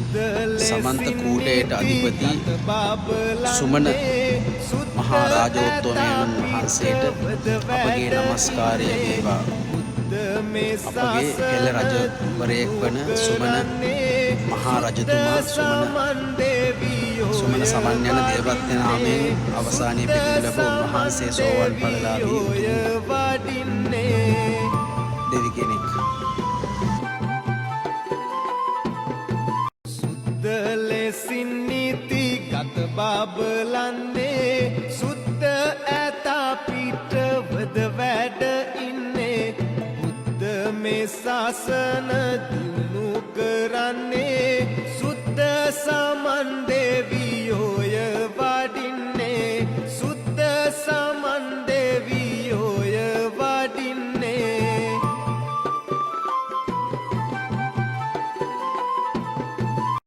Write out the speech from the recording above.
සමන්ත කූටයට අධිපති සුමන මහා රාජෝත්තමයන් වහන්සේට අපගේ නමස්කාරය වේවා. අපගේ හෙළ රජවරයෙක් වන සුමන මහා රජතුමා සුමන සමන් යන දේවරත්න නාමයෙන් අවසානයේ පිළිබිඹු ලැබ උන්වහන්සේ සෝවන් ඵලලාභී දෙවි කෙනෙක්. ලෙසින් නීති ගත බබලන්නේ සුද්ධ ඇතා පිටවද වැඩ ඉන්නේ බුද්ධ මේ ශාසන දියුණු කරන්නේ